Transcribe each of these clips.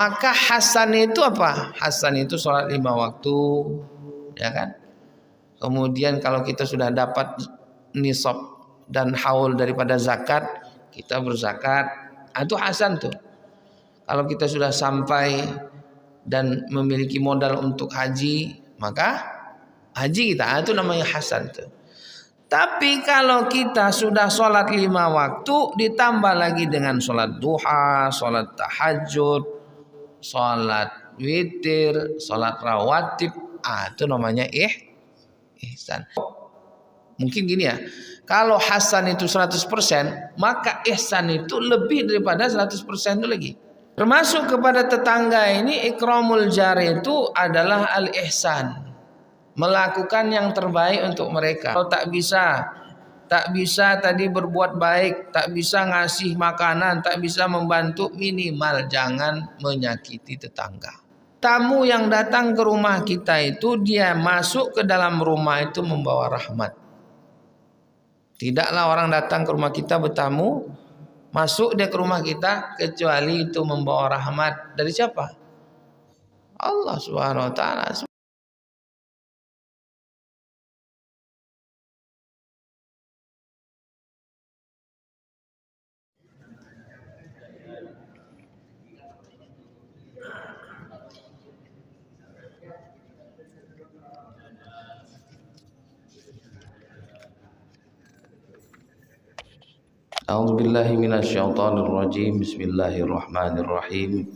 Maka hasan itu apa? Hasan itu sholat 5 waktu, ya kan? Kemudian kalau kita sudah dapat nisab dan haul daripada zakat, kita berzakat. Itu hasan tuh. Kalau kita sudah sampai dan memiliki modal untuk haji, maka haji kita, itu namanya hasan tuh. Tapi kalau kita sudah sholat 5 waktu ditambah lagi dengan sholat duha, sholat tahajud, sholat witir, sholat rawatib, itu namanya ihsan. Mungkin gini ya, kalau hasan itu 100%, maka ihsan itu lebih daripada 100% itu lagi. Termasuk kepada tetangga ini ikramul jari itu adalah al-ihsan. Melakukan yang terbaik untuk mereka. Kalau tak bisa tadi berbuat baik, tak bisa ngasih makanan, tak bisa membantu, minimal jangan menyakiti tetangga. Tamu yang datang ke rumah kita itu dia masuk ke dalam rumah itu membawa rahmat. Tidaklah orang datang ke rumah kita bertamu, masuk dia ke rumah kita kecuali itu membawa rahmat dari siapa? Allah Subhanahu wa taala. A'udzubillahi minasyaitonirrajim. Bismillahirrahmanirrahim.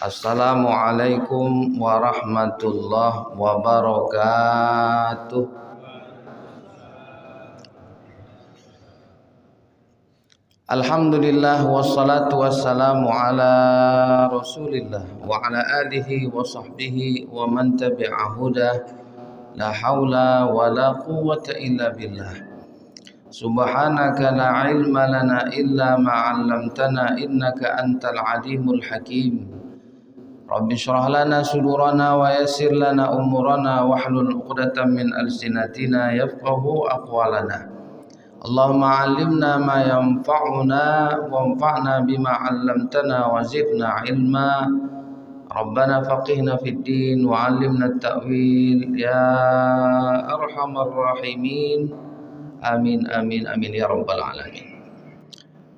Assalamualaikum warahmatullahi wabarakatuh. Alhamdulillah wassalatu wassalamu ala Rasulillah wa ala alihi wa sahbihi wa man tabi'a hudah. La haula wa la quwwata illa billah. Subhanaka la ilma lana illa ma 'allamtana innaka antal alimul hakim. Rabbi shrah lana sudurana wa yassir lana umurana wahlul 'uqdatam min alsinatina yafqahu aqwalana. Allahumma 'allimna ma yanfa'una wanfa'na bima 'allamtana wa zidna ilma. Rabbana faqihna fid din wa 'allimna at-ta'wil ya arhamar rahimin. Amin amin amin ya rabbal alamin.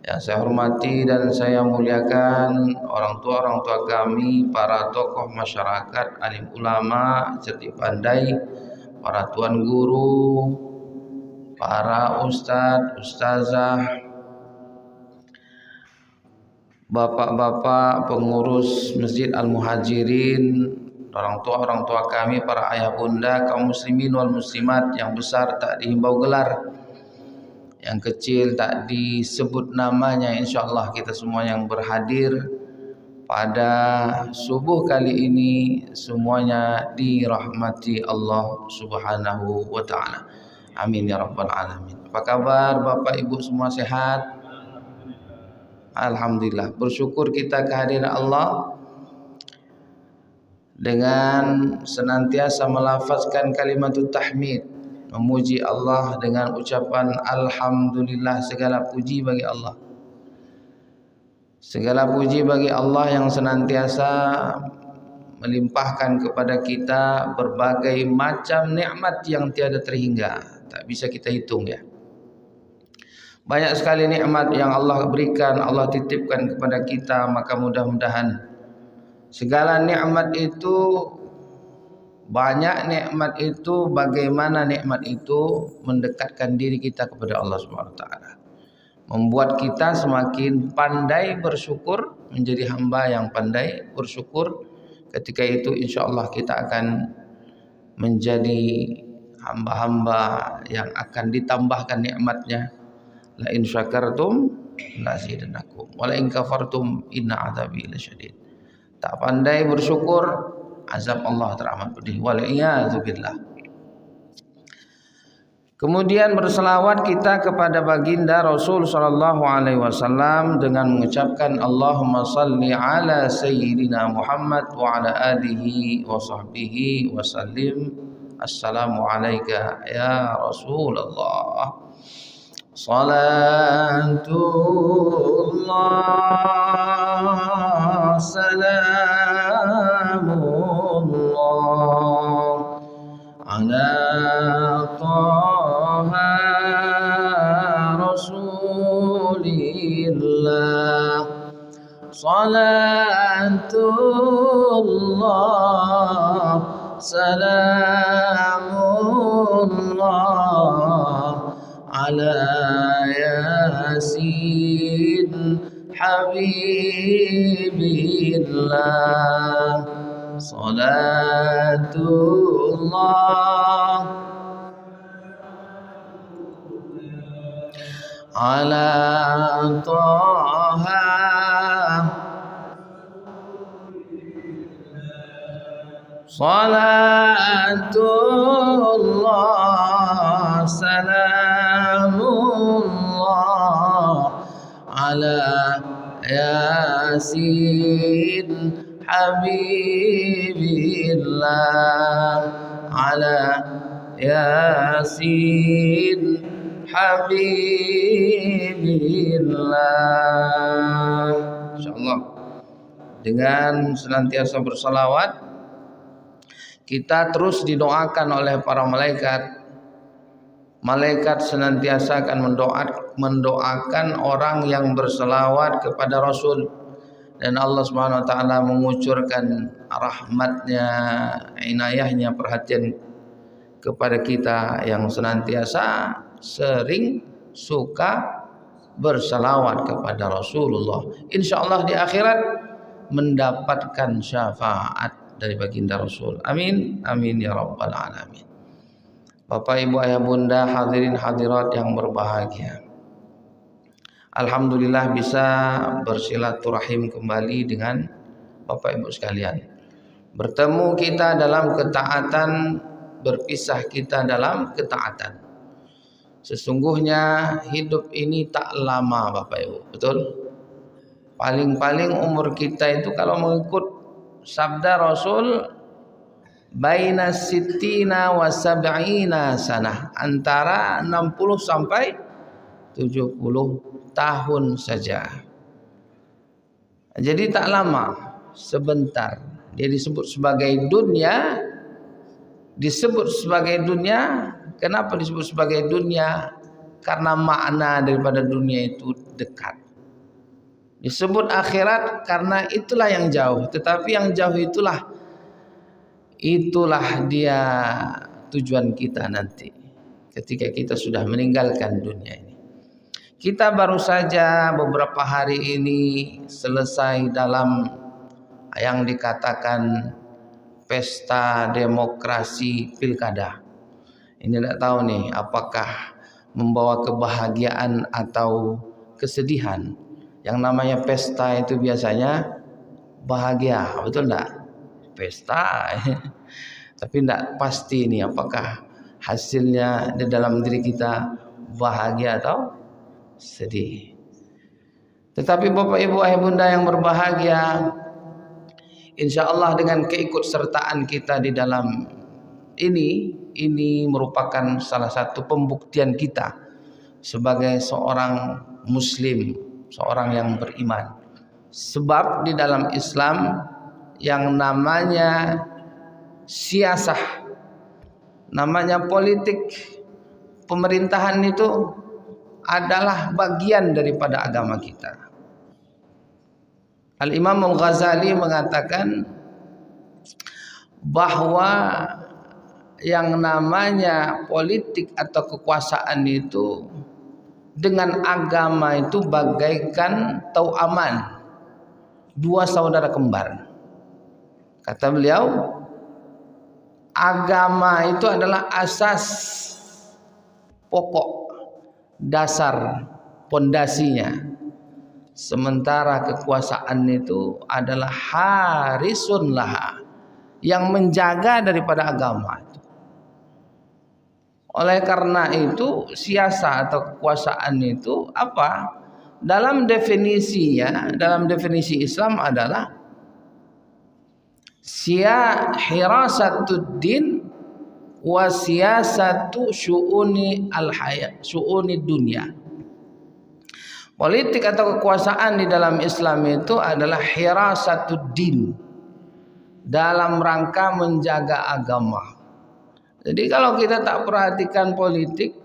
Yang saya hormati dan saya muliakan orang tua kami, para tokoh masyarakat, alim ulama, cerdik pandai, para tuan guru, para ustadz, ustazah, bapak-bapak pengurus Masjid Al-Muhajirin, orang tua kami, para ayah bunda, kaum muslimin wal muslimat, yang besar tak dihimbau gelar, yang kecil tak disebut namanya, insyaallah kita semua yang berhadir pada subuh kali ini semuanya dirahmati Allah Subhanahu wa taala. Amin ya rabbal alamin. Apa kabar Bapak Ibu semua, sehat? Alhamdulillah. Bersyukur kita kehadiran Allah dengan senantiasa melafazkan kalimatut tahmid, memuji Allah dengan ucapan alhamdulillah. Segala puji bagi Allah. Segala puji bagi Allah yang senantiasa melimpahkan kepada kita berbagai macam nikmat yang tiada terhingga, tak bisa kita hitung ya. Banyak sekali nikmat yang Allah berikan, Allah titipkan kepada kita, maka mudah-mudahan segala nikmat itu, banyak nikmat itu, bagaimana nikmat itu mendekatkan diri kita kepada Allah Subhanahu wa taala. Membuat kita semakin pandai bersyukur, menjadi hamba yang pandai bersyukur. Ketika itu insyaallah kita akan menjadi hamba-hamba yang akan ditambahkan nikmatnya. La in syakartum la azidannakum wa la in kafartum inna adzabi lasyadid. Tak pandai bersyukur, azab Allah teramat pedih. Wal'iyadzubillah. Kemudian berselawat kita kepada baginda Rasul sallallahu alaihi wasallam dengan mengucapkan Allahumma salli ala sayyidina Muhammad wa ala alihi wa sahbihi wa sallim. Assalamu alayka ya Rasulullah. Salatullah salamullah ala taha rasulillah. Salatullah salamullah ala yasin habibillah. Salatullah ala taha salatullah salamullah ala yasin habibillah ala yasin habibillah. Insyaallah dengan senantiasa bersalawat kita terus didoakan oleh para malaikat. Malaikat senantiasa akan mendoakan orang yang berselawat kepada Rasul, dan Allah Subhanahu wa taala mengucurkan rahmatnya, inayahnya, perhatian kepada kita yang senantiasa sering suka berselawat kepada Rasulullah. Insyaallah di akhirat mendapatkan syafaat dari baginda Rasul. Amin, amin ya rabbal alamin. Bapak, ibu, ayah, bunda, hadirin hadirat yang berbahagia, alhamdulillah bisa bersilaturahim kembali dengan Bapak ibu sekalian. Bertemu kita dalam ketaatan, berpisah kita dalam ketaatan. Sesungguhnya hidup ini tak lama Bapak ibu, betul? Paling-paling umur kita itu kalau mengikut sabda Rasul baina sittina wa sab'ina sanah, antara 60 sampai 70 tahun saja. Jadi tak lama, sebentar. Dia disebut sebagai dunia. Disebut sebagai dunia. Kenapa disebut sebagai dunia? Karena makna daripada dunia itu dekat. Disebut akhirat karena itulah yang jauh, tetapi yang jauh itulah dia tujuan kita nanti ketika kita sudah meninggalkan dunia ini. Kita baru saja beberapa hari ini selesai dalam yang dikatakan pesta demokrasi pilkada. Ini tidak tahu nih apakah membawa kebahagiaan atau kesedihan. Yang namanya pesta itu biasanya bahagia, betul enggak? Pesta. Tapi enggak pasti ini apakah hasilnya di dalam diri kita bahagia atau sedih. Tetapi Bapak Ibu ayah bunda yang berbahagia, insyaallah dengan keikutsertaan kita di dalam ini merupakan salah satu pembuktian kita sebagai seorang muslim, seorang yang beriman. Sebab di dalam Islam yang namanya siasah, namanya politik, pemerintahan itu adalah bagian daripada agama kita. Al-Imam Al-Ghazali mengatakan bahwa yang namanya politik atau kekuasaan itu dengan agama itu bagaikan tauaman, dua saudara kembar. Kata beliau, agama itu adalah asas pokok, dasar, pondasinya. Sementara kekuasaan itu adalah harisun laha, yang menjaga daripada agama. Oleh karena itu siasa atau kekuasaan itu apa? Dalam definisinya, dalam definisi Islam adalah hirasatud din wa siyasatu syu'uni al-hayat, syu'uni dunya. Politik atau kekuasaan di dalam Islam itu adalah hirasatuddin, dalam rangka menjaga agama. Jadi kalau kita tak perhatikan politik,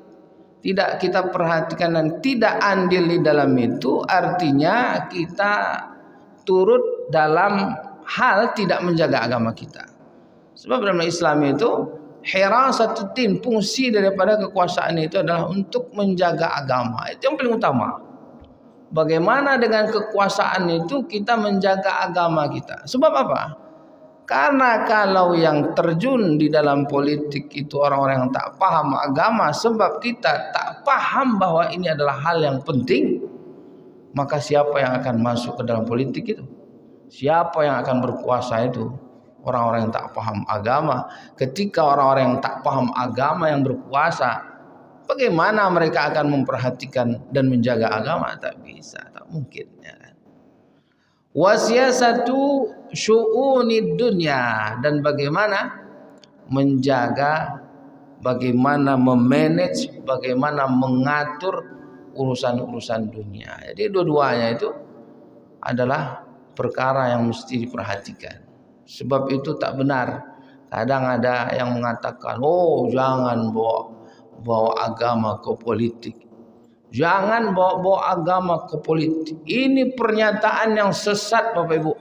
tidak kita perhatikan dan tidak andil di dalam itu, artinya kita turut dalam hal tidak menjaga agama kita. Sebab dalam Islam itu hirasatuddin, fungsi daripada kekuasaan itu adalah untuk menjaga agama. Itu yang paling utama. Bagaimana dengan kekuasaan itu kita menjaga agama kita? Sebab apa? Karena kalau yang terjun di dalam politik itu orang-orang yang tak paham agama, sebab kita tak paham bahwa ini adalah hal yang penting, maka siapa yang akan masuk ke dalam politik itu? Siapa yang akan berkuasa itu? Orang-orang yang tak paham agama. Ketika orang-orang yang tak paham agama yang berkuasa, bagaimana mereka akan memperhatikan dan menjaga agama? Tak bisa, tak mungkin, ya kan? Wasiyasatu syu'unid dunya, dan bagaimana menjaga, bagaimana memanage, bagaimana mengatur urusan-urusan dunia. Jadi dua-duanya itu adalah perkara yang mesti diperhatikan. Sebab itu tak benar. Kadang ada yang mengatakan, oh jangan bawa agama ke politik. Jangan bawa agama ke politik. Ini pernyataan yang sesat, Bapak Ibu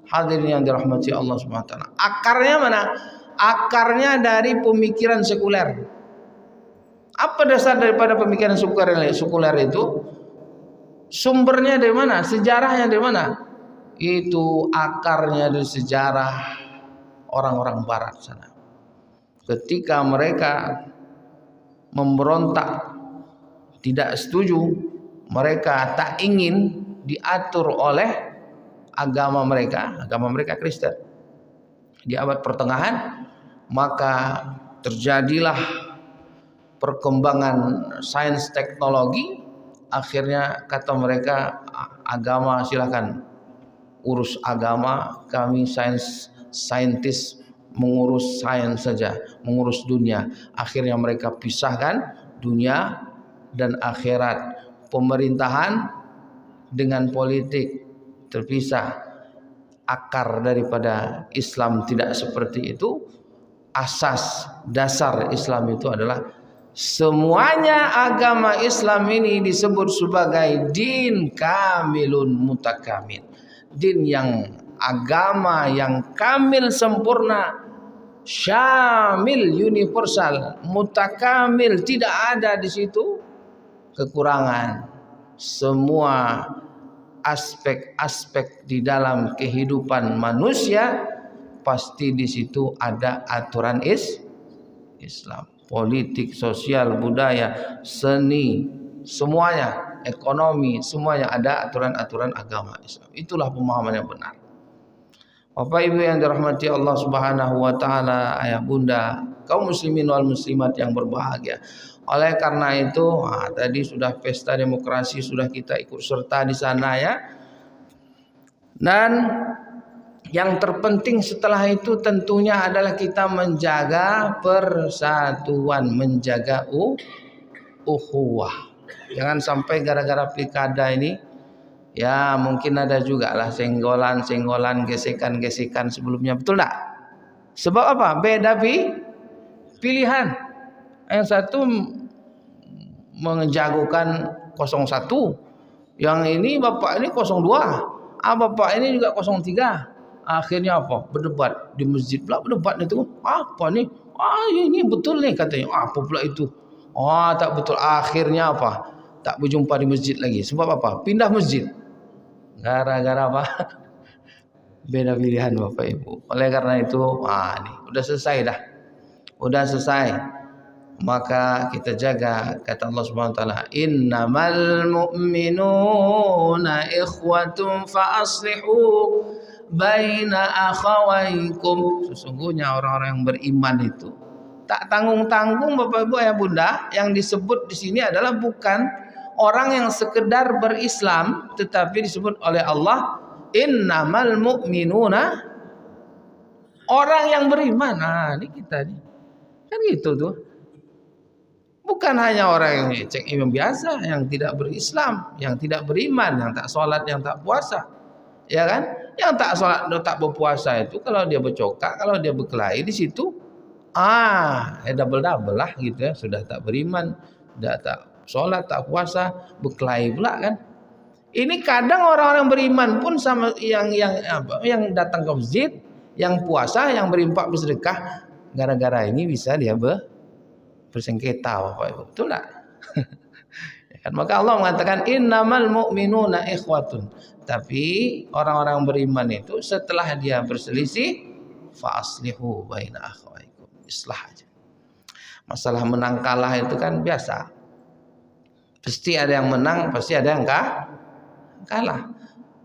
hadirin yang dirahmati Allah Subhanahu wa taala. Akarnya mana? Akarnya dari pemikiran sekuler. Apa dasar daripada pemikiran sekuler itu? Sumbernya dari mana? Sejarahnya dari mana? Itu akarnya dari sejarah orang-orang barat sana. Ketika mereka memberontak, tidak setuju, mereka tak ingin diatur oleh agama mereka Kristen. Di abad pertengahan, maka terjadilah perkembangan sains teknologi. Akhirnya kata mereka, agama silakan urus agama, kami saintis mengurus sains saja, mengurus dunia. Akhirnya mereka pisahkan dunia dan akhirat, pemerintahan dengan politik terpisah. Akar daripada Islam tidak seperti itu. Asas dasar Islam itu adalah semuanya agama Islam ini disebut sebagai din kamilun mutakamil. Din yang agama yang kamil sempurna, syamil universal, mutakamil, tidak ada di situ kekurangan. Semua aspek-aspek di dalam kehidupan manusia pasti di situ ada aturan Islam. Politik, sosial, budaya, seni, semuanya, ekonomi, semuanya ada aturan-aturan agama Islam. Itulah pemahaman yang benar. Bapak Ibu yang dirahmati Allah Subhanahu wa taala, ayah bunda, kaum muslimin wal muslimat yang berbahagia. Oleh karena itu, tadi sudah pesta demokrasi, sudah kita ikut serta di sana ya. Dan yang terpenting setelah itu tentunya adalah kita menjaga persatuan, menjaga ukhuwah. Jangan sampai gara-gara pilkada ini, ya mungkin ada juga lah senggolan, gesekan sebelumnya, betul tak? Sebab apa? Beda pilihan. Yang satu menjagokan 01, yang ini bapak ini 02, bapak ini juga 03. Akhirnya apa? Berdebat di masjid pula, berdebat itu. Apa nih? Ini betul nih katanya. Apa pula itu? Tak betul. Akhirnya apa? Tak berjumpa di masjid lagi. Sebab apa? Pindah masjid. Gara-gara apa? Beda pilihan Bapak Ibu. Oleh karena itu, nih udah selesai dah. Udah selesai. Maka kita jaga, kata Allah Subhanahu wa taala, innamal mu'minuna ikhwatun fa aslihu baina akhawaykum. Sesungguhnya orang-orang yang beriman itu tak tanggung-tanggung Bapak Ibu ya Bunda. Yang disebut di sini adalah bukan orang yang sekedar berislam, tetapi disebut oleh Allah innamal mu'minuna, orang yang beriman. Ini kita nih. Kan gitu tuh. Bukan hanya orang yang cek imam biasa, yang tidak berislam, yang tidak beriman, yang tak sholat, yang tak puasa, ya kan? Yang tak sholat, tak berpuasa itu kalau dia bercokak, kalau dia berkelahi di situ, double lah gitu ya. Sudah tak beriman, sudah tak sholat, tak puasa, berkelahi pula kan? Ini kadang orang-orang beriman pun sama yang datang ke masjid, yang puasa, yang berinfak bersedekah, gara-gara ini bisa dia bersengketa, Bapak Ibu. Betul tak? Maka Allah mengatakan innamal mu'minuna ikhwatun. Tapi orang-orang beriman itu setelah dia berselisih fa aslihu baina akhwaikum. Islah aja. Masalah menang kalah itu kan biasa. Pasti ada yang menang, pasti ada yang kalah.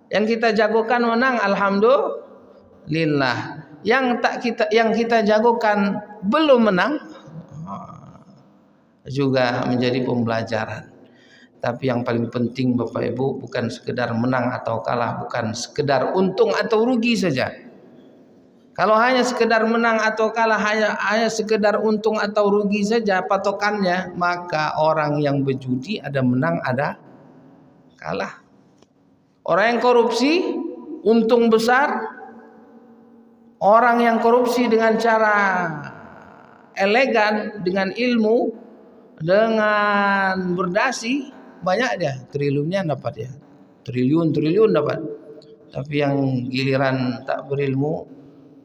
Yang kita jagokan menang, alhamdulillah. Yang kita jagokan belum menang, juga menjadi pembelajaran. Tapi yang paling penting Bapak Ibu bukan sekedar menang atau kalah, bukan sekedar untung atau rugi saja. Kalau hanya sekedar menang atau kalah, hanya sekedar untung atau rugi saja patokannya, maka orang yang berjudi ada menang ada kalah. Orang yang korupsi untung besar, orang yang korupsi dengan cara elegan, dengan ilmu, dengan berdasi, banyak dia, triliunnya dapat ya, triliun dapat. Tapi yang giliran tak berilmu,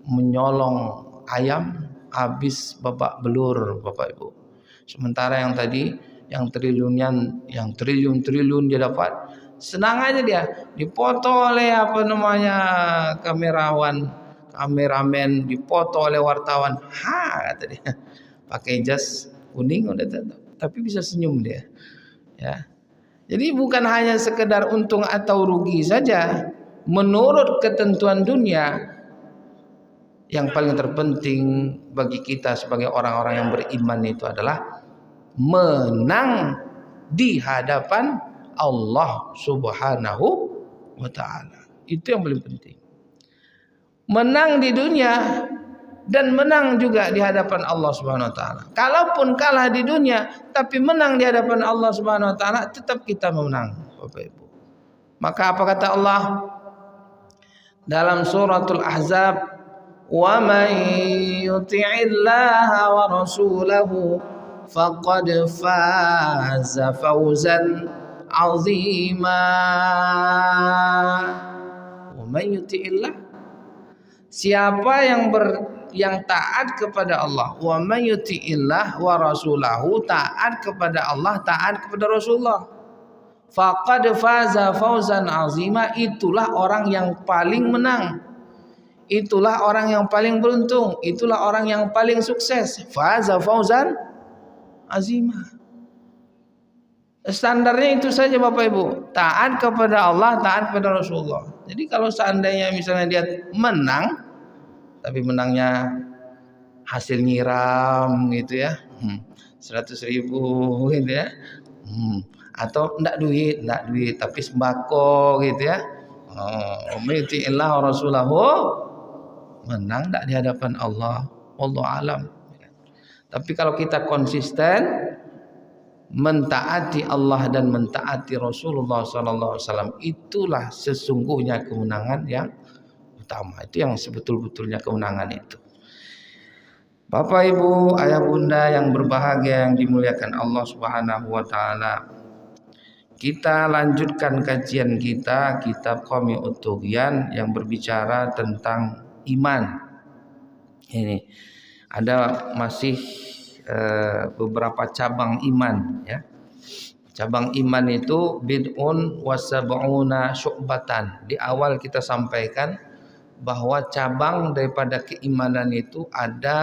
menyolong ayam, habis babak belur Bapak Ibu. Sementara yang tadi, yang triliun dia dapat, senang aja dia, dipoto oleh kameramen, dipoto oleh wartawan, kata dia, pakai jas kuning udah tetap, tapi bisa senyum dia, ya. Jadi bukan hanya sekedar untung atau rugi saja. Menurut ketentuan dunia, yang paling terpenting bagi kita sebagai orang-orang yang beriman itu adalah menang di hadapan Allah Subhanahu wa ta'ala. Itu yang paling penting. Menang di dunia dan menang juga di hadapan Allah Subhanahu wa taala. Kalaupun kalah di dunia tapi menang di hadapan Allah Subhanahu wa taala, tetap kita menang, Bapak Ibu. Maka apa kata Allah dalam suratul Ahzab, "Wa may yuti'illaha wa rasulahu faqad faza fawzan 'azima." Wa may yuti'illah, siapa yang taat kepada Allah, wa may yuti'illah wa rasulahu, taat kepada Allah, taat kepada Rasulullah, faqad faza fawzan azima, itulah orang yang paling menang, itulah orang yang paling beruntung, itulah orang yang paling sukses. Faza fawzan azima. Standarnya itu saja Bapak Ibu, taat kepada Allah, taat kepada Rasulullah. Jadi kalau seandainya misalnya dia menang, tapi menangnya hasil nyiram gitu ya, 100.000 gitu ya, atau enggak duit tapi sembako gitu ya, umitiillah wa rasulahu, menang enggak di hadapan Allah, wallahu alam. Tapi kalau kita konsisten mentaati Allah dan mentaati Rasulullah SAW, itulah sesungguhnya kemenangan yang utama. Itu yang sebetul-betulnya kemenangan itu. Bapak Ibu, ayah bunda yang berbahagia yang dimuliakan Allah Subhanahu wa taala. Kita lanjutkan kajian kita kitab Qami'ut Tughyan yang berbicara tentang iman. Ini ada masih beberapa cabang iman ya. Cabang iman itu bid'un wa sab'una syu'batan. Di awal kita sampaikan bahwa cabang daripada keimanan itu ada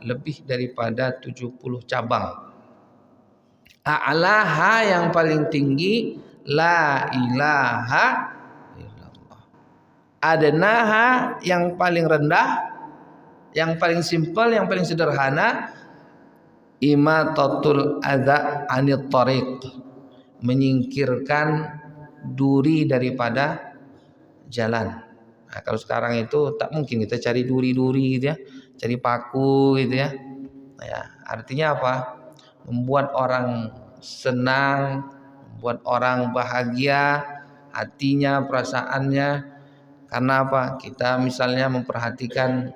lebih daripada 70 cabang. A'laha yang paling tinggi la ilaha illallah. Adnaha yang paling rendah, yang paling simpel, yang paling sederhana, imatatul adza anit thariq, menyingkirkan duri daripada jalan. Nah, kalau sekarang itu tak mungkin kita cari duri-duri gitu ya, cari paku gitu ya. Nah, ya, artinya apa? membuat orang senang, membuat orang bahagia hatinya, perasaannya. Karena apa? Kita misalnya memperhatikan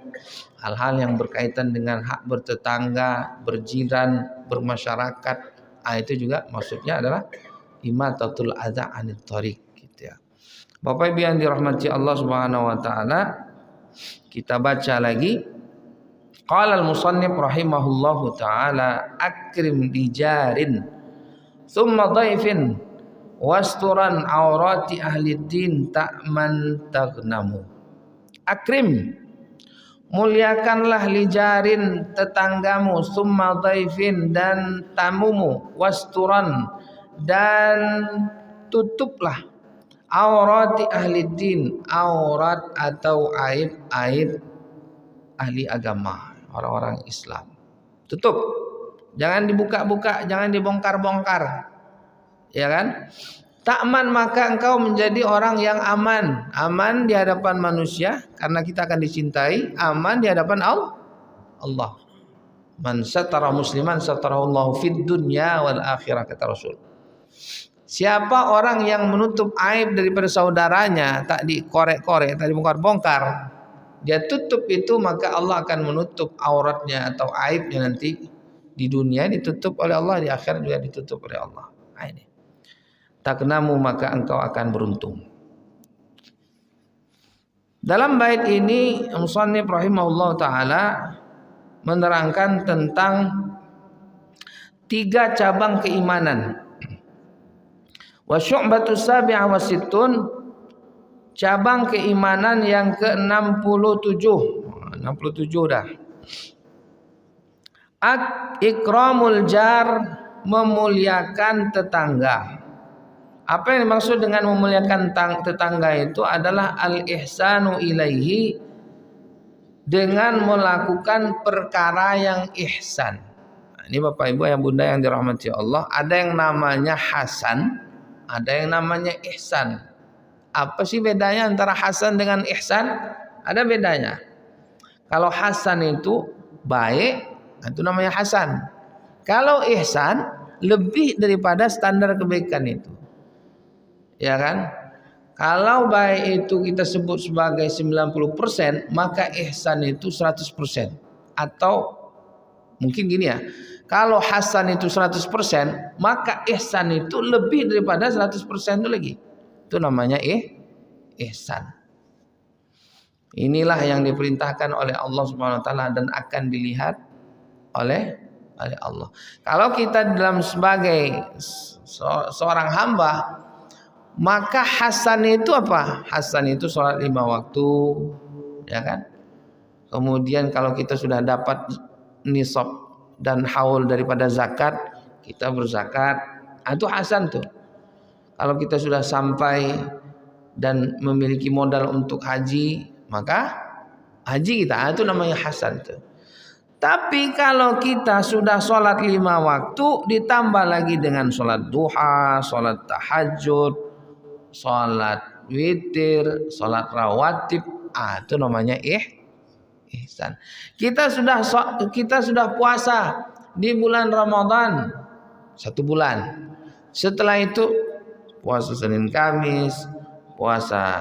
hal-hal yang berkaitan dengan hak bertetangga, berjiran, bermasyarakat. Itu juga maksudnya adalah imatatul adza anit thariq gitu ya. Bapak Ibu yang dirahmati Allah Subhanahu wa taala, kita baca lagi. Qala al-musannif rahimahullahu taala akrim dijarin thumma dhaifin wasturan aurati ahli din ta'man tagnamu. Akrim, muliakanlah lijarin tetanggamu, summa dhaifin dan tamumu, wasturan dan tutuplah aurati ahli din, aurat atau aib-aib ahli agama, orang-orang Islam. Tutup, jangan dibuka-buka, jangan dibongkar-bongkar. Ya kan? Ta'man, maka engkau menjadi orang yang aman. Aman di hadapan manusia karena kita akan dicintai, aman di hadapan Allah. Man satara musliman satarallahu fid dunya wal akhirah, kata Rasul. Siapa orang yang menutup aib daripada saudaranya, tak dikorek-korek, tak dibongkar-bongkar, dia tutup itu, maka Allah akan menutup auratnya atau aibnya nanti di dunia ditutup oleh Allah, di akhirat juga ditutup oleh Allah. Ini taknamu, maka engkau akan beruntung. Dalam bait ini musannif rahimahullah taala menerangkan tentang 3 cabang keimanan. Wa syu'batus sabi'a wa sittun, cabang keimanan yang ke-67. 67 dah. Ikramul jar, memuliakan tetangga. Apa yang dimaksud dengan memuliakan tetangga itu adalah al-ihsanu ilaihi, dengan melakukan perkara yang ihsan. Nah, ini Bapak Ibu yang Bunda yang dirahmati Allah, ada yang namanya hasan, ada yang namanya ihsan. Apa sih bedanya antara hasan dengan ihsan? Ada bedanya. Kalau hasan itu baik, itu namanya hasan. Kalau ihsan lebih daripada standar kebaikan itu. Ya kan? Kalau baik itu kita sebut sebagai 90%, maka ihsan itu 100%. Atau mungkin gini ya, kalau hasan itu 100%, maka ihsan itu lebih daripada 100% itu lagi. Itu namanya ihsan. Inilah yang diperintahkan oleh Allah Subhanahu wa taala dan akan dilihat oleh Allah. Kalau kita dalam sebagai seorang hamba, maka hasan itu apa? Hasan itu sholat 5 waktu, ya kan? Kemudian kalau kita sudah dapat nisab dan haul daripada zakat, kita berzakat. Itu hasan tuh. Kalau kita sudah sampai dan memiliki modal untuk haji, maka haji kita, itu namanya hasan tuh. Tapi kalau kita sudah sholat 5 waktu, ditambah lagi dengan sholat duha, sholat tahajud, sholat witir, sholat rawatib, itu namanya ihsan. Kita sudah puasa di bulan Ramadan 1 bulan. Setelah itu puasa Senin Kamis, puasa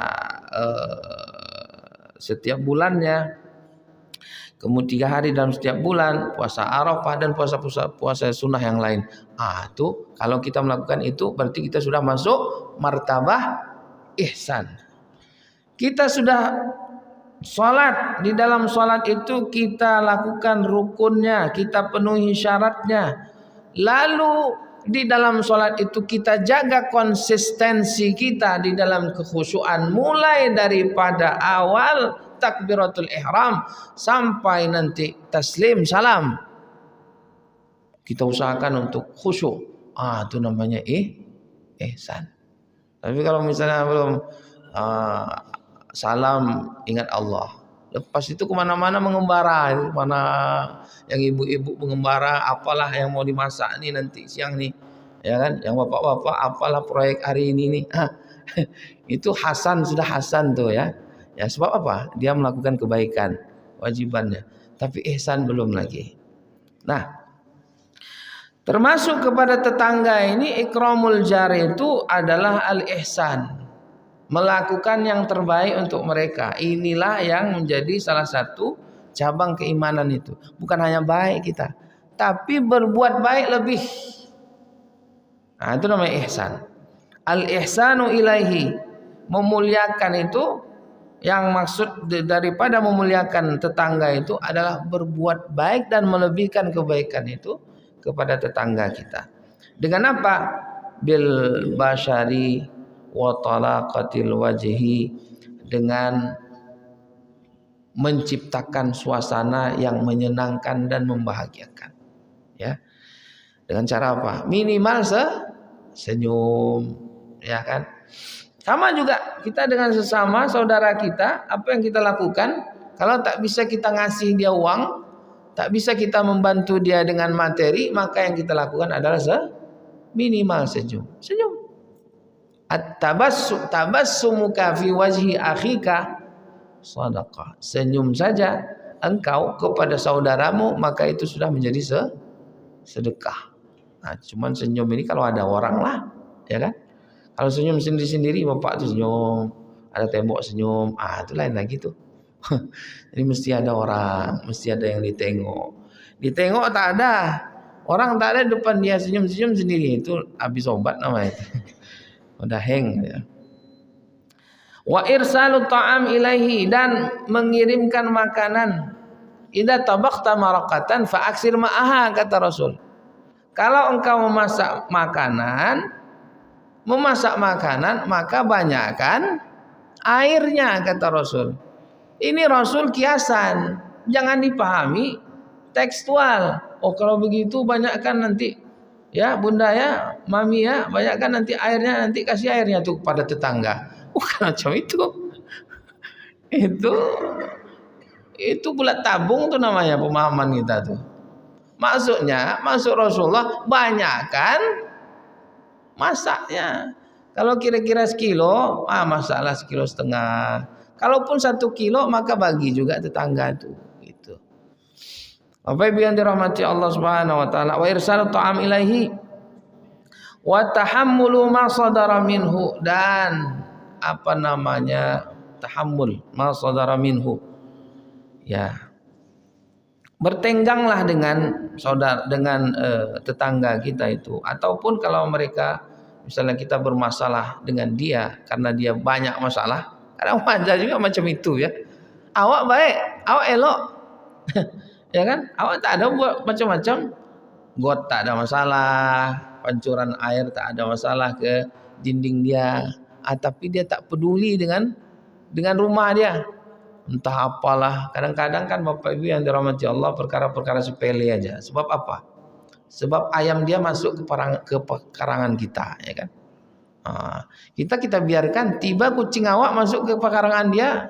setiap bulannya, kemudian 3 hari dalam setiap bulan, puasa Arafah dan puasa sunnah yang lain. Itu kalau kita melakukan itu berarti kita sudah masuk martabah ihsan. Kita sudah sholat, di dalam sholat itu kita lakukan rukunnya, kita penuhi syaratnya. Lalu di dalam sholat itu kita jaga konsistensi kita di dalam kekhusyuan, mulai daripada awal takbiratul ihram sampai nanti taslim salam. Kita usahakan untuk khusyuk. Itu namanya ihsan. Tapi kalau misalnya belum salam, ingat Allah. Lepas itu kemana-mana mengembara, mana yang ibu-ibu mengembara, apalah yang mau dimasak nih nanti siang nih, ya kan? Yang bapak-bapak apalah proyek hari ini nih. Itu hasan, sudah hasan tuh ya. Ya sebab apa? Dia melakukan kebaikan, wajibannya. Tapi ihsan belum lagi. Nah, Termasuk kepada tetangga ini ikramul jar itu adalah al-ihsan. Melakukan yang terbaik untuk mereka. Inilah yang menjadi salah satu cabang keimanan itu. Bukan hanya baik kita, tapi berbuat baik lebih. Nah, itu namanya ihsan. Al-ihsanu ilaihi, memuliakan itu, yang maksud daripada memuliakan tetangga itu adalah berbuat baik dan melebihkan kebaikan itu kepada tetangga kita. Dengan apa? Bil basyari wa talaqatil wajhi, dengan menciptakan suasana yang menyenangkan dan membahagiakan. Ya. Dengan cara apa? Minimal senyum, ya kan? Sama juga kita dengan sesama saudara kita, apa yang kita lakukan? Kalau tak bisa kita ngasih dia uang, tak bisa kita membantu dia dengan materi, maka yang kita lakukan adalah minimal senyum. Senyum. Tabassumuka fi wajhi akhika shadaqah. Senyum saja engkau kepada saudaramu, maka itu sudah menjadi sedekah. Nah, cuman senyum ini kalau ada orang lah, ya kan? Kalau senyum sendiri-sendiri, bapak tuh senyum, ada tembok senyum, itu lain lagi tuh. Jadi mesti ada orang, mesti ada yang ditengok. Ditengok tak ada, orang tak ada depan dia senyum-senyum sendiri, itu habis obat namanya itu. Udah hang ya. Wa irsalu ta'am ilaihi, dan mengirimkan makanan. Idza tabaqta maraqatan fa aksir ma'aha, kata Rasul. Kalau engkau memasak makanan, maka banyakkan airnya, kata Rasul. Ini Rasul kiasan, jangan dipahami tekstual. Oh, kalau begitu banyakkan nanti, ya bunda ya, mami ya, banyakkan nanti airnya, nanti kasih airnya tuh kepada tetangga. Bukan macam itu. Itu bulat tabung tuh namanya pemahaman kita tuh. Maksud Rasulullah banyakkan masaknya. Kalau kira-kira sekilo, masaklah 1,5 kilo. Kalaupun 1 kilo, maka bagi juga tetangga itu. Gitu. Apa yang dirahmati Allah Subhanahu Wa Taala. Wa irsalu ta'am ilaihi wa tahammulu ma sadara minhu, dan tahammul ma sadara minhu. Ya. Bertengganglah dengan tetangga kita itu, ataupun kalau mereka misalnya kita bermasalah dengan dia karena dia banyak masalah, kadang wajar juga macam itu ya. Awak baik, awak elok, ya kan? Awak tak ada buat macam-macam, got tak ada masalah, pancuran air tak ada masalah ke dinding dia, tapi dia tak peduli dengan rumah dia. Entah apalah, kadang-kadang kan Bapak Ibu yang dirahmati Allah, perkara-perkara sepele aja. Sebab apa? Sebab ayam dia masuk ke pekarangan kita, ya kan? Kita biarkan, tiba kucing awak masuk ke pekarangan dia,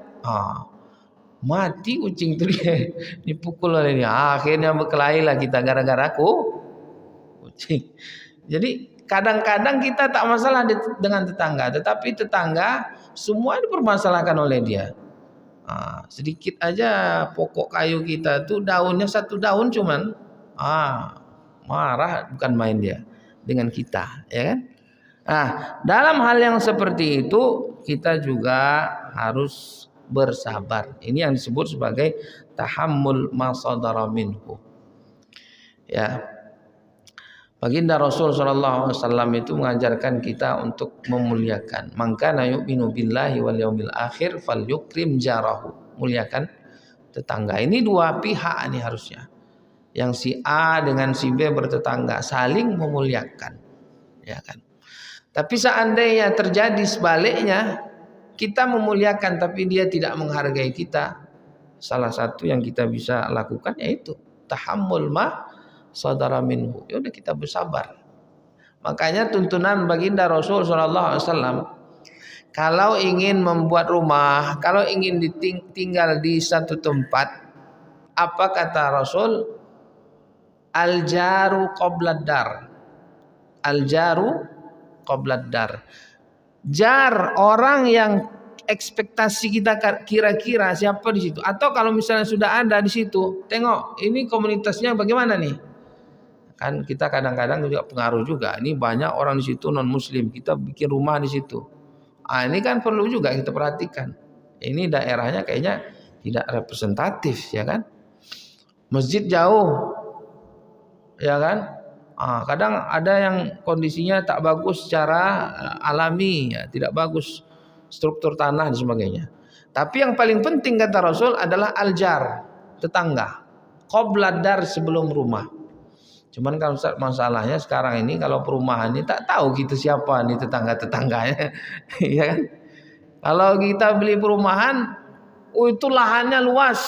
mati kucing itu dia, dipukul oleh dia. Akhirnya berkelahi lah kita gara-gara kucing. Jadi kadang-kadang kita tak masalah dengan tetangga, tetapi tetangga semua dipermasalahkan oleh dia. Sedikit aja pokok kayu kita tuh daunnya 1 daun cuman marah bukan main dia dengan kita, ya kan? Dalam hal yang seperti itu kita juga harus bersabar. Ini yang disebut sebagai tahammul ma sadara minhu. Ya. Baginda Rasul sallallahu alaihi wasallam itu mengajarkan kita untuk memuliakan. Man kana yu'minu billahi wal yaumil akhir falyukrim jarahu. Muliakan tetangga. Ini dua pihak ini harusnya. Yang si A dengan si B bertetangga saling memuliakan. Ya kan? Tapi seandainya terjadi sebaliknya, kita memuliakan tapi dia tidak menghargai kita, salah satu yang kita bisa lakukan yaitu tahammul ma sadara minhu. Ya udah, kita bersabar. Makanya tuntunan baginda Rasul sallallahu alaihi wasallam, kalau ingin membuat rumah, kalau ingin tinggal di satu tempat, apa kata Rasul? Al-jaru qoblad dar. Al-jaru qoblad dar. Jar, orang yang ekspektasi kita kira-kira siapa di situ, atau kalau misalnya sudah ada di situ, tengok ini komunitasnya bagaimana nih. Kan kita kadang-kadang juga pengaruh juga. Ini banyak orang di situ non muslim, kita bikin rumah di situ. Ini kan perlu juga kita perhatikan. Ini daerahnya kayaknya tidak representatif, ya kan? Masjid jauh, ya kan? Kadang ada yang kondisinya tak bagus secara alami, ya, tidak bagus struktur tanah dan sebagainya. Tapi yang paling penting kata Rasul adalah aljar, tetangga, qabla dar, sebelum rumah. Cuman kalau masalahnya sekarang ini kalau perumahan ini tak tahu kita siapa nih tetangga-tetangganya, ya kan? Kalau kita beli perumahan, itu lahannya luas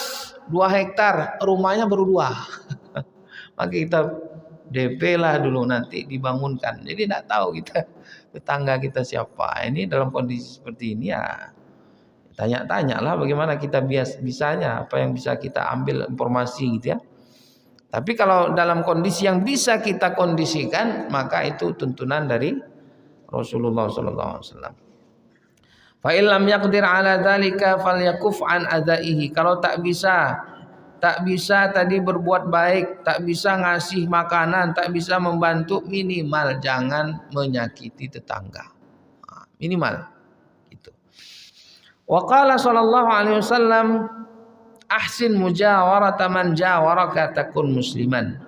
2 hektar, rumahnya baru 2. Maka kita DP lah dulu, nanti dibangunkan. Jadi tidak tahu kita tetangga kita siapa. Ini dalam kondisi seperti ini ya tanya-tanya lah bagaimana kita bisanya, apa yang bisa kita ambil informasi gitu ya. Tapi kalau dalam kondisi yang bisa kita kondisikan, maka itu tuntunan dari Rasulullah SAW. Fa illam yaqdir ala dzalika falyakuf an adzaihi. Kalau tak bisa tadi berbuat baik, tak bisa ngasih makanan, tak bisa membantu, minimal jangan menyakiti tetangga. Minimal gitu. Wa qala sallallahu alaihi wasallam, ahsin mujawarata man jawaraka takun musliman.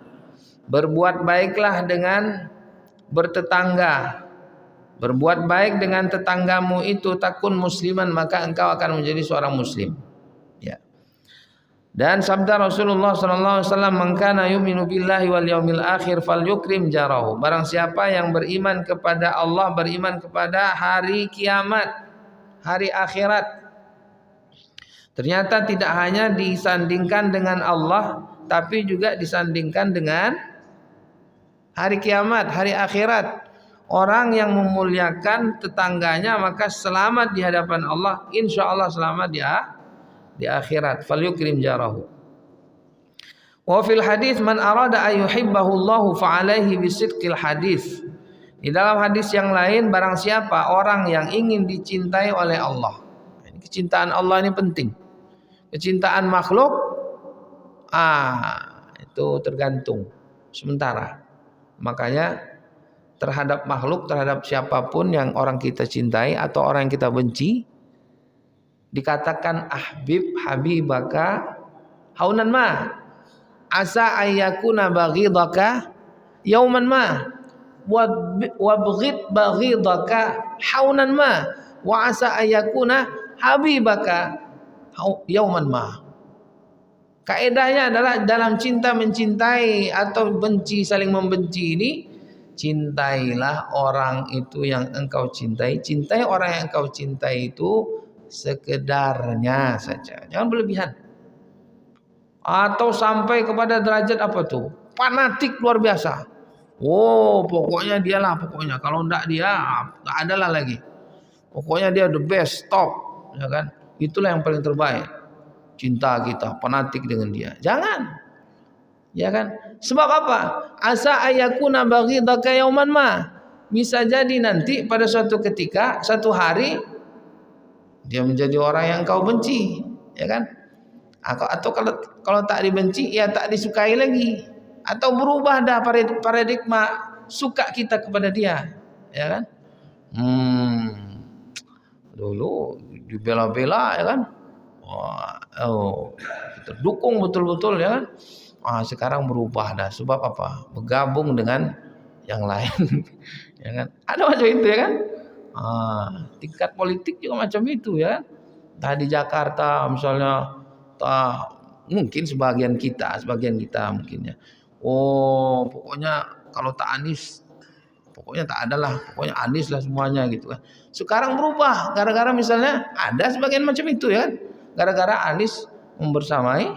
Berbuat baiklah dengan bertetangga. Berbuat baik dengan tetanggamu itu takun musliman, maka engkau akan menjadi seorang muslim. Ya. Dan sabda Rasulullah sallallahu alaihi wasallam, "Man kana yu'minu billahi wal yaumil akhir falyukrim jarahu." Barang siapa yang beriman kepada Allah, beriman kepada hari kiamat, hari akhirat. Ternyata tidak hanya disandingkan dengan Allah, tapi juga disandingkan dengan hari kiamat, hari akhirat. Orang yang memuliakan tetangganya maka selamat di hadapan Allah, insya Allah selamat di akhirat. Falyukrim jarahu. Wa fil hadis, man arada an yuhibbahu Allahu fa alaihi bisidqil hadis. Di dalam hadis yang lain, barang siapa orang yang ingin dicintai oleh Allah. Kecintaan Allah ini penting. Kecintaan makhluk itu tergantung sementara. Makanya terhadap makhluk, terhadap siapapun yang orang kita cintai atau orang yang kita benci, dikatakan ahbib habibaka haunan ma asa ayyakuna baghidaka yauman ma wabghid baghidaka haunan ma wa asa ayyakuna habibaka yauman ma. Kaedahnya adalah dalam cinta mencintai atau benci saling membenci ini, cintailah orang itu yang engkau cintai. Cintai orang yang engkau cintai itu sekedarnya saja, jangan berlebihan. Atau sampai kepada derajat apa tuh? Fanatik luar biasa. Pokoknya dialah, pokoknya kalau enggak dia enggak adalah lagi. Pokoknya dia the best, top, ya kan? Itulah yang paling terbaik. Cinta kita fanatik dengan dia. Jangan. Ya kan? Sebab apa? Asa ayakuna baghidaka yauman ma. Bisa jadi nanti pada suatu ketika, satu hari dia menjadi orang yang kau benci, ya kan? Atau kalau tak dibenci, ya tak disukai lagi. Atau berubah dah paradigma suka kita kepada dia, ya kan? Dulu dibela-bela, ya kan? Kita dukung betul-betul, ya kan? Sekarang berubah dah. Sebab apa? Bergabung dengan yang lain. Ya kan? Ada macam itu, ya kan? Tingkat politik juga macam itu, ya kan? Di Jakarta misalnya, mungkin sebagian kita mungkin ya. Pokoknya kalau tak Anies, pokoknya tak ada lah, pokoknya Anies lah semuanya gitu kan. Sekarang berubah gara-gara misalnya ada sebagian macam itu, ya kan? Gara-gara Anies membersamai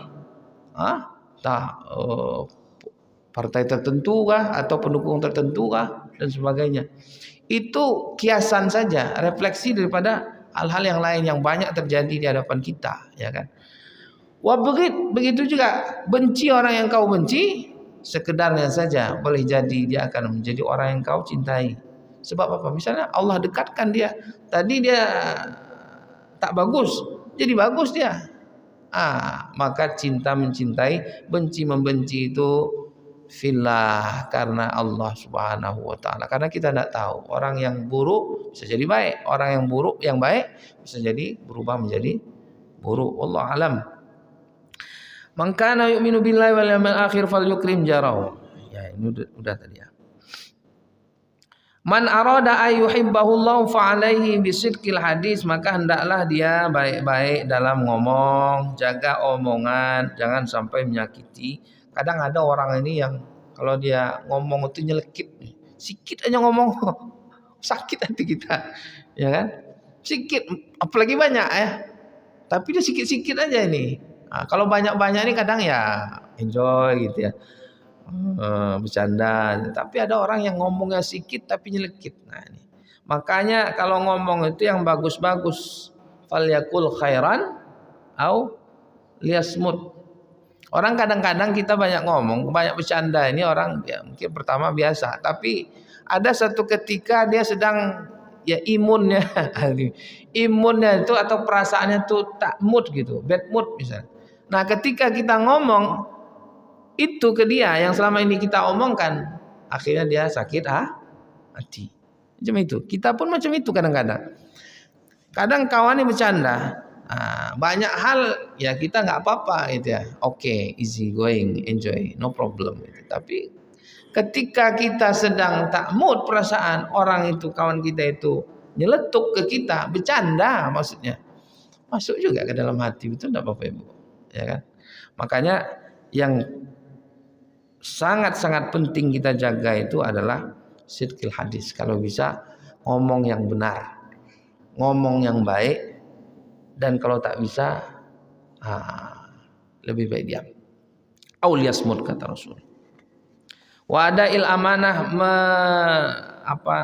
partai tertentu kah atau pendukung tertentu kah dan sebagainya. Itu kiasan saja, refleksi daripada hal-hal yang lain yang banyak terjadi di hadapan kita, ya kan. Begitu juga benci orang yang kau benci, sekedarnya saja, boleh jadi dia akan menjadi orang yang kau cintai. Sebab apa? Misalnya Allah dekatkan dia, tadi dia tak bagus, jadi bagus dia. Maka cinta mencintai, benci membenci itu fillah, karena Allah Subhanahu wa taala. Karena kita tidak tahu, orang yang buruk bisa jadi baik, orang yang buruk yang baik bisa jadi berubah menjadi buruk. Wallahu alam. Man kana yu'minu billahi wal yawmil akhir falyukrim jarahu. Ya, ini udah tadi ya. Man arada ayyuhibbahullahu fa'alaihi bisidqil hadis, maka hendaklah dia baik-baik dalam ngomong, jaga omongan, jangan sampai menyakiti. Kadang ada orang ini yang kalau dia ngomong itu nyelekit, sikit aja ngomong sakit hati kita, ya kan? Sikit, apalagi banyak ya. Tapi dia sikit-sikit aja ini. Nah, kalau banyak-banyak ini kadang ya enjoy gitu ya. Bercanda, tapi ada orang yang ngomongnya sedikit tapi nyelekit. Nah, ini. Makanya kalau ngomong itu yang bagus-bagus, falyakul khairan au liyasmut. Orang kadang-kadang kita banyak ngomong, banyak bercanda, ini orang ya mungkin pertama biasa, tapi ada satu ketika dia sedang ya imunnya itu atau perasaannya tuh tak mood gitu, bad mood misalnya. Nah, ketika kita ngomong itu ke dia yang selama ini kita omongkan, akhirnya dia sakit hati. Macam itu. Kita pun macam itu kadang-kadang. Kadang kawannya bercanda, banyak hal ya kita nggak apa-apa gitu ya. Oke, easy going, enjoy, no problem gitu. Tapi ketika kita sedang tak mood perasaan, orang itu kawan kita itu nyeletuk ke kita, bercanda maksudnya, masuk juga ke dalam hati, betul enggak Bapak Ibu? Ya kan? Makanya yang sangat-sangat penting kita jaga itu adalah sidqil hadis. Kalau bisa ngomong yang benar, ngomong yang baik, dan kalau tak bisa lebih baik diam. Auliyasmut kata Rasul. Wa adail amanah,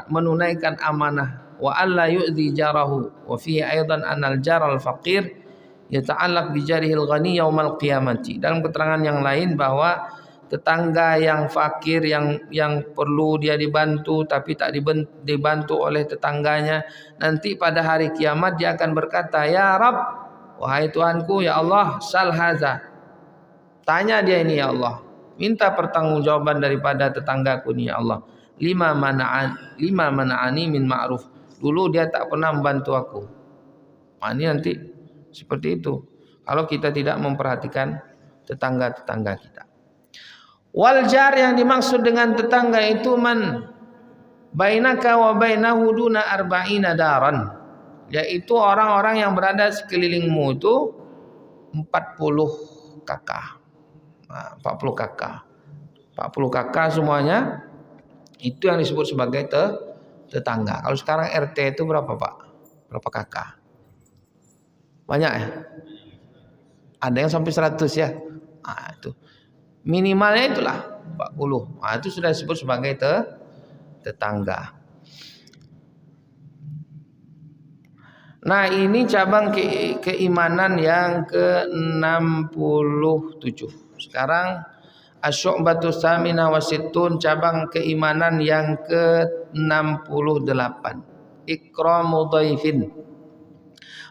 menunaikan amanah. Wa alla yu'dhi jarahu. Wa fihi aidan anal jaral faqir yata'allaq bi jarihil ghani yaumal qiyamati. Dalam keterangan yang lain bahwa tetangga yang fakir yang perlu dia dibantu tapi tak dibantu oleh tetangganya, nanti pada hari kiamat dia akan berkata, ya Rabb, wahai Tuhanku, ya Allah, sal haza, tanya dia ini ya Allah, minta pertanggungjawaban daripada tetanggaku ini ya Allah, lima mana'ani min ma'ruf, dulu dia tak pernah membantu aku. Nah, ini nanti seperti itu kalau kita tidak memperhatikan tetangga-tetangga kita. Wal jar, yang dimaksud dengan tetangga itu man bainaka wa bainahu duna arba'ina daran, yaitu orang-orang yang berada sekelilingmu itu 40 kakak. Nah, 40 kakak. 40 kakak semuanya itu yang disebut sebagai tetangga. Kalau sekarang RT itu berapa, Pak? Berapa kakak? Banyak ya? Ada yang sampai 100 ya? Nah, itu. Minimalnya itulah 40. Nah, itu sudah disebut sebagai tetangga. Nah, ini cabang keimanan yang ke-67. Sekarang Asy-Syu'batu Tsaminah wa Sittun, cabang keimanan yang ke-68. Ikramu dhaifin,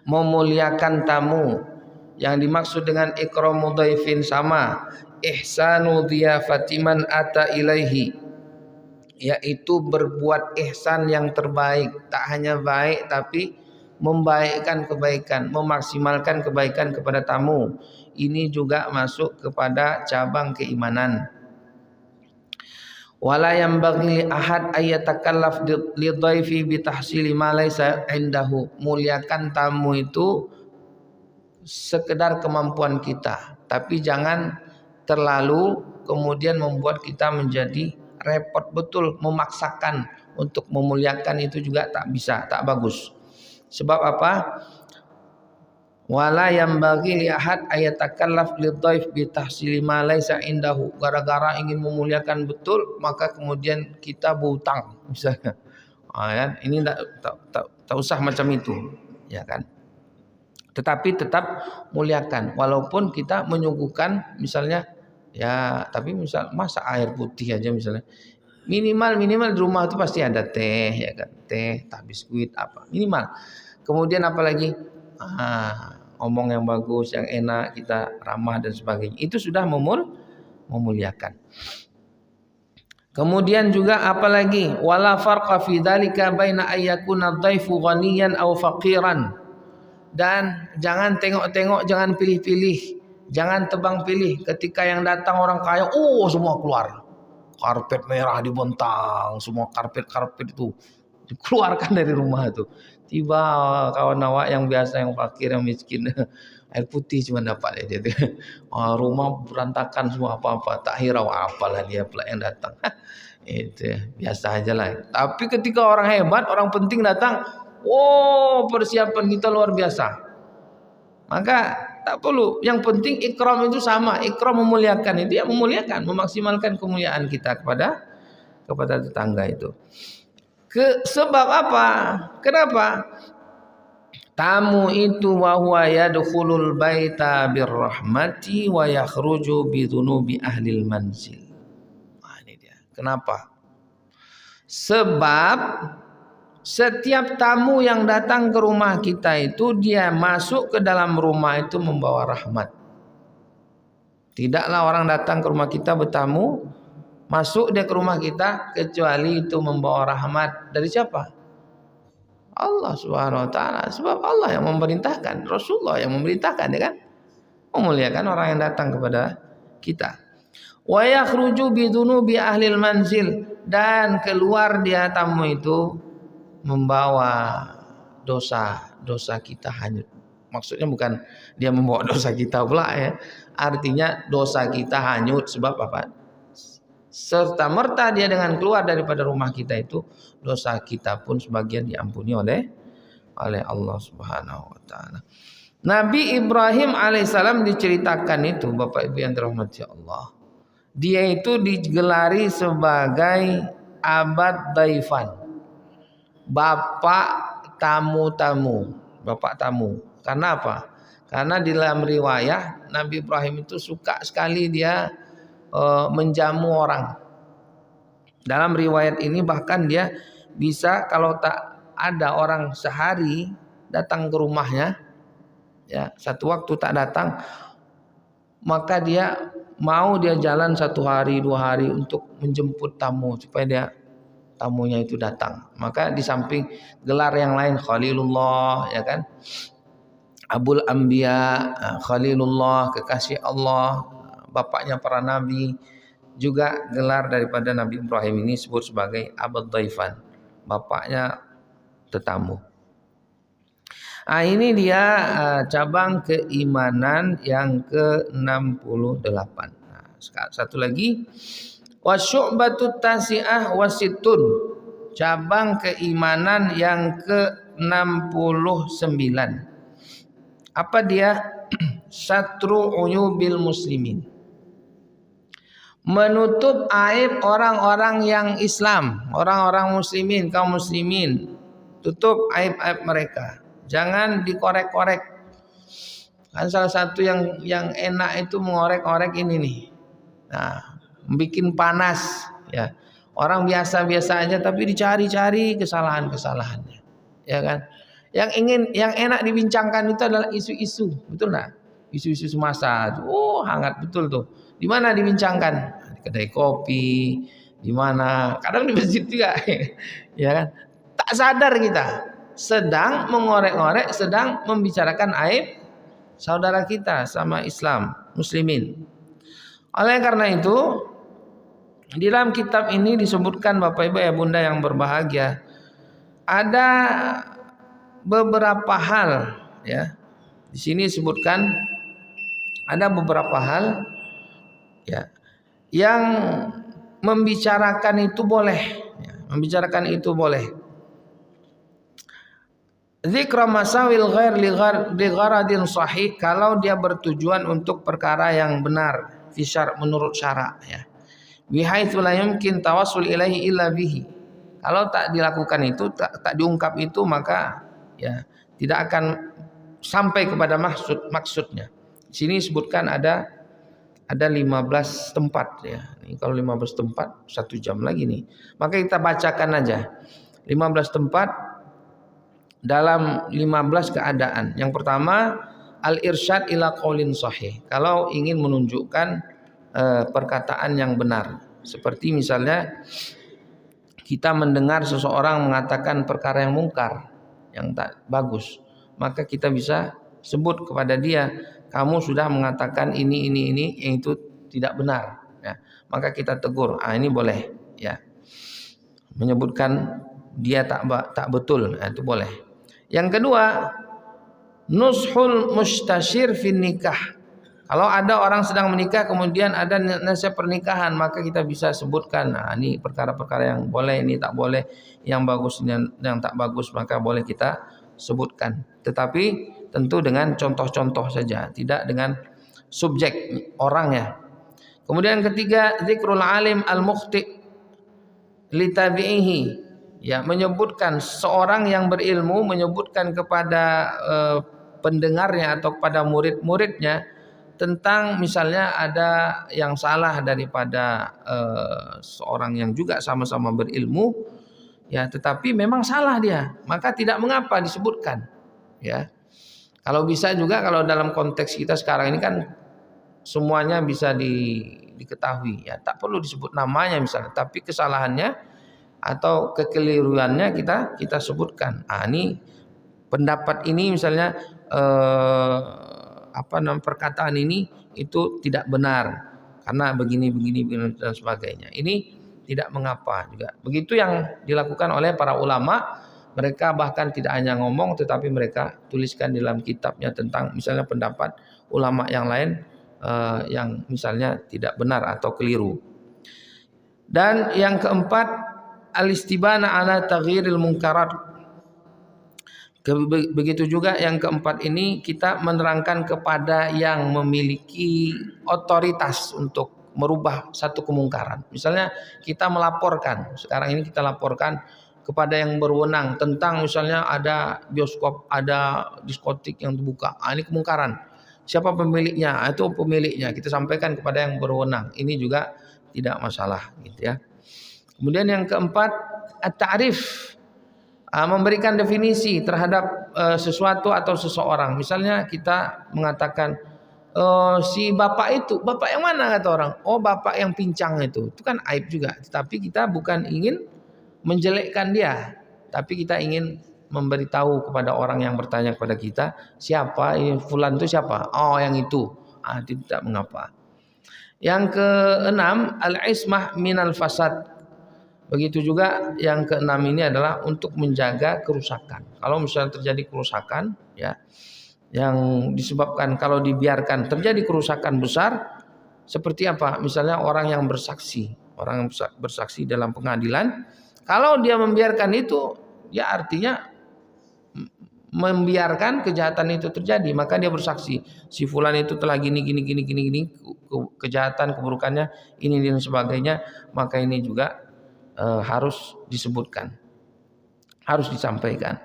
memuliakan tamu. Yang dimaksud dengan ikramu dhaifin sama ihsanu dhiyafati man ata ilaihi, yaitu berbuat ihsan yang terbaik, tak hanya baik tapi membaikkan kebaikan, memaksimalkan kebaikan kepada tamu. Ini juga masuk kepada cabang keimanan. Wala yanbaghi li ahad ayatakallaf li dhaifi bi tahsili ma laysa indahu, muliakan tamu itu sekedar kemampuan kita, tapi jangan terlalu kemudian membuat kita menjadi repot betul, memaksakan untuk memuliakan itu juga tak bisa, tak bagus. Sebab apa? Wala yanbaghi li ahad ayatakallaf lidhaif bi tahsili ma laysa indahu, gara-gara ingin memuliakan betul maka kemudian kita berhutang misalnya. Kan? Ini tak usah macam itu, ya kan? Tetapi tetap muliakan walaupun kita menyuguhkan misalnya ya, tapi misal masak air putih aja misalnya, minimal di rumah itu pasti ada teh, ya kan, teh, tak biskuit apa minimal. Kemudian apalagi omong yang bagus, yang enak, kita ramah dan sebagainya, itu sudah memuliakan. Kemudian juga apalagi wala farqa fi dzalika baina ayyakuna dhaifu ghaniyan aw faqiran. Dan jangan tengok-tengok, jangan pilih-pilih, jangan tebang pilih ketika yang datang orang kaya, oh semua keluar. Karpet merah dibentang, semua karpet-karpet itu dikeluarkan dari rumah itu. Tiba kawan awak yang biasa, yang fakir, yang miskin, air putih cuma dapat aja itu. Rumah berantakan semua, apa-apa tak hirau, apalah dia pula yang datang. Itu biasa aja lah. Tapi ketika orang hebat, orang penting datang, oh persiapan kita luar biasa. Maka tak perlu. Yang penting ikram itu sama. Ikram memuliakan itu ya memuliakan, memaksimalkan kemuliaan kita kepada tetangga itu. Sebab apa? Kenapa? Tamu itu wa huwa yadkhulul baita birrahmati wa yakhruju bidzunubi ahlil manzil. Nah, ini dia. Kenapa? Sebab setiap tamu yang datang ke rumah kita itu dia masuk ke dalam rumah itu membawa rahmat. Tidaklah orang datang ke rumah kita bertamu, masuk dia ke rumah kita kecuali itu membawa rahmat. Dari siapa? Allah Subhanahu wa taala. Sebab Allah yang memerintahkan, Rasulullah yang memerintahkan, ya kan? Memuliakan orang yang datang kepada kita. Wa yakhruju bidzunubi ahlil manzil, dan keluar dia tamu itu membawa dosa kita hanyut. Maksudnya bukan dia membawa dosa kita pula ya. Artinya dosa kita hanyut sebab apa? Serta merta dia dengan keluar daripada rumah kita itu, dosa kita pun sebagian diampuni oleh Allah Subhanahu wa taala. Nabi Ibrahim alaihissalam diceritakan itu, Bapak Ibu yang dirahmati Allah. Dia itu digelari sebagai abad daifan. Bapak tamu. Karena apa? Karena di dalam riwayat Nabi Ibrahim itu suka sekali dia menjamu orang. Dalam riwayat ini bahkan dia bisa kalau tak ada orang sehari datang ke rumahnya, ya satu waktu tak datang, maka dia mau dia jalan 1 hari 2 hari untuk menjemput tamu supaya tamunya itu datang. Maka di samping gelar yang lain Khalilullah, ya kan, Abul Anbiya, Khalilullah, kekasih Allah, bapaknya para nabi, juga gelar daripada Nabi Ibrahim ini disebut sebagai Abad Daifan, bapaknya tetamu. Ini dia cabang keimanan yang ke-68. Satu lagi, wasyu'batut tasi'ah wasitun, cabang keimanan yang ke-69. Apa dia? Satru uyubil muslimin, menutup aib orang-orang yang Islam, orang-orang muslimin, kaum muslimin. Tutup aib-aib mereka, jangan dikorek-korek. Kan salah satu yang enak itu mengorek-orek ini nih. Nah, bikin panas ya. Orang biasa-biasa aja tapi dicari-cari kesalahan-kesalahannya. Ya kan? Yang enak dibincangkan itu adalah isu-isu, betul enggak? Isu-isu semasa. Oh, hangat betul tuh. Di mana dibincangkan? Di kedai kopi, di mana? Kadang di masjid juga. Ya kan? Tak sadar kita sedang mengorek-orek, sedang membicarakan aib saudara kita sama Islam, muslimin. Oleh karena itu, di dalam kitab ini disebutkan, Bapak Ibu ya Bunda yang berbahagia, ada beberapa hal ya. Di sini disebutkan ada beberapa hal ya yang membicarakan itu boleh, ya, membicarakan itu boleh. Dzikra masawil ghair li gharadin sahih, kalau dia bertujuan untuk perkara yang benar, fi syar' menurut syarak ya. Bihaitsu la yumkin tawassul ilaihi illa bihi. Kalau tak dilakukan itu, tak diungkap itu, maka ya tidak akan sampai kepada maksudnya. Di sini disebutkan ada 15 tempat ya. Ini kalau 15 tempat 1 jam lagi nih. Maka kita bacakan aja 15 tempat dalam 15 keadaan. Yang pertama, al-irsyad ila qaulin sahih. Kalau ingin menunjukkan perkataan yang benar, Seperti misalnya kita mendengar seseorang mengatakan perkara yang mungkar, yang tak bagus, maka kita bisa sebut kepada dia, kamu sudah mengatakan ini yang itu tidak benar. Ya, maka kita tegur, ini boleh. Ya, menyebutkan dia tak betul, itu boleh. Yang kedua, nushul mustashir fin nikah. Kalau ada orang sedang menikah kemudian ada nasihat pernikahan, maka kita bisa sebutkan, ini perkara-perkara yang boleh, ini tak boleh, yang bagus dan yang tak bagus, maka boleh kita sebutkan. Tetapi tentu dengan contoh-contoh saja, tidak dengan subjek orangnya. Kemudian ketiga, zikrul alim al-mukhti li tabi'ihi, ya, menyebutkan seorang yang berilmu menyebutkan kepada pendengarnya atau kepada murid-muridnya tentang misalnya ada yang salah daripada seorang yang juga sama-sama berilmu, ya, tetapi memang salah dia, maka tidak mengapa disebutkan, ya. Kalau bisa juga, kalau dalam konteks kita sekarang ini kan semuanya bisa diketahui, ya, tak perlu disebut namanya misalnya, tapi kesalahannya atau kekeliruannya kita sebutkan. Ini pendapat ini misalnya perkataan ini itu tidak benar karena begini dan sebagainya. Ini tidak mengapa juga. Begitu yang dilakukan oleh para ulama, mereka bahkan tidak hanya ngomong tetapi mereka tuliskan di dalam kitabnya tentang misalnya pendapat ulama yang lain yang misalnya tidak benar atau keliru. Dan yang keempat, al-istibana ala taghyiril munkarat. Begitu juga yang keempat ini, kita menerangkan kepada yang memiliki otoritas untuk merubah satu kemungkaran. Misalnya kita melaporkan, sekarang ini kita laporkan kepada yang berwenang tentang misalnya ada bioskop, ada diskotik yang terbuka. Ini kemungkaran. Siapa pemiliknya? Itu pemiliknya. Kita sampaikan kepada yang berwenang. Ini juga tidak masalah, gitu ya. Kemudian yang keempat, at-ta'rif, memberikan definisi terhadap sesuatu atau seseorang. Misalnya kita mengatakan si bapak itu, bapak yang mana kata orang? Oh, bapak yang pincang itu kan aib juga. Tapi kita bukan ingin menjelekkan dia, tapi kita ingin memberitahu kepada orang yang bertanya kepada kita, siapa ini fulan itu siapa? Oh, yang itu. Tidak mengapa. Yang keenam, al-ismah minal fasad. Begitu juga yang keenam ini adalah untuk menjaga kerusakan. Kalau misalnya terjadi kerusakan, ya, yang disebabkan kalau dibiarkan terjadi kerusakan besar, seperti apa? Misalnya orang yang bersaksi dalam pengadilan, kalau dia membiarkan itu, ya artinya membiarkan kejahatan itu terjadi, maka dia bersaksi, si fulan itu telah gini kejahatan, keburukannya ini dan sebagainya, maka ini juga harus disebutkan, harus disampaikan.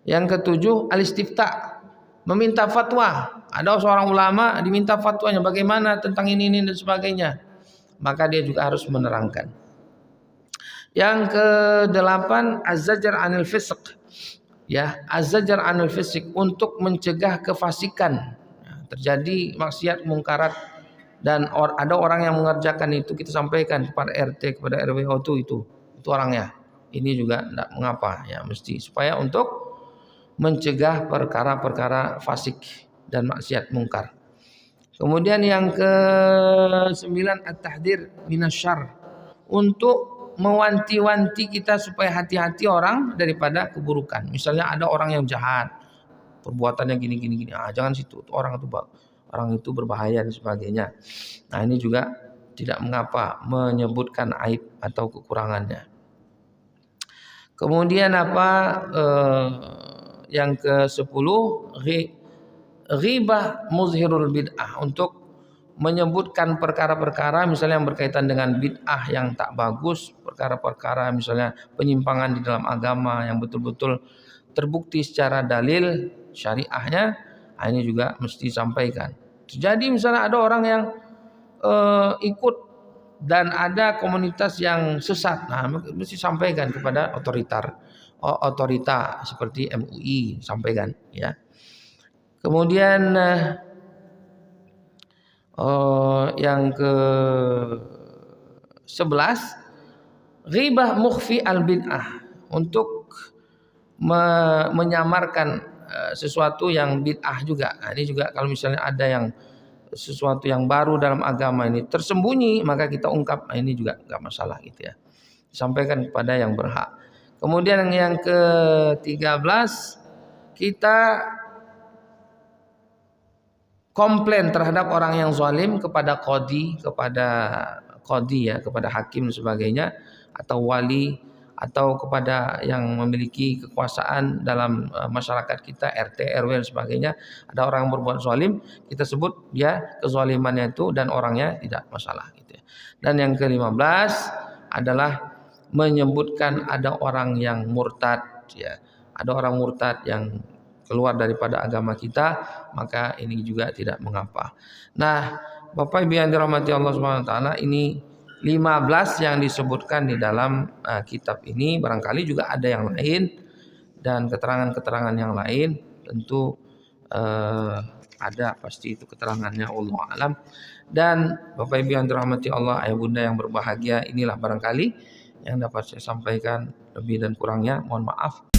Yang ketujuh, al-istifta, meminta fatwa. Ada seorang ulama diminta fatwanya bagaimana tentang ini dan sebagainya, maka dia juga harus menerangkan. Yang kedelapan, az-zajar anil fisq, ya, az-zajar anil fisq, untuk mencegah kefasikan. Terjadi maksiat mungkarat dan ada orang yang mengerjakan itu, kita sampaikan kepada RT, kepada RW, itu orangnya. Ini juga tidak mengapa, ya, mesti supaya untuk mencegah perkara-perkara fasik dan maksiat mungkar. Kemudian yang ke-9, at-tahdir minasyarr, untuk mewanti-wanti kita supaya hati-hati orang daripada keburukan. Misalnya ada orang yang jahat, perbuatannya gini, jangan situ, orang itu berbahaya dan sebagainya. Nah, ini juga tidak mengapa menyebutkan aib atau kekurangannya. Kemudian yang ke-10, ghibah muzhirul bid'ah, untuk menyebutkan perkara-perkara misalnya yang berkaitan dengan bid'ah yang tak bagus, perkara-perkara misalnya penyimpangan di dalam agama yang betul-betul terbukti secara dalil syariahnya, ini juga mesti disampaikan. Jadi misalnya ada orang yang ikut dan ada komunitas yang sesat, mesti sampaikan kepada otorita seperti MUI, sampaikan, ya. Kemudian yang ke 11 ghibah mukhfi al-bid'ah, untuk menyamarkan sesuatu yang bid'ah juga. Nah, ini juga kalau misalnya ada yang sesuatu yang baru dalam agama ini tersembunyi, maka kita ungkap. Nah, ini juga enggak masalah gitu ya. Sampaikan kepada yang berhak. Kemudian yang ke-13, kita komplain terhadap orang yang zalim kepada qadi ya, kepada hakim dan sebagainya, atau wali, atau kepada yang memiliki kekuasaan dalam masyarakat kita, RT, RW dan sebagainya. Ada orang yang berbuat zalim, kita sebut dia kezalimannya itu dan orangnya tidak masalah gitu ya. Dan yang ke-15 adalah menyebutkan ada orang yang murtad ya. Ada orang murtad yang keluar daripada agama kita, maka ini juga tidak mengapa. Nah, Bapak Ibu yang dirahmati Allah Subhanahu wa taala, ini 15 yang disebutkan di dalam kitab ini. Barangkali juga ada yang lain dan keterangan-keterangan yang lain, tentu ada pasti itu keterangannya, Allah alam. Dan Bapak Ibu yang dirahmati Allah, ayah bunda yang berbahagia, inilah barangkali yang dapat saya sampaikan, lebih dan kurangnya mohon maaf.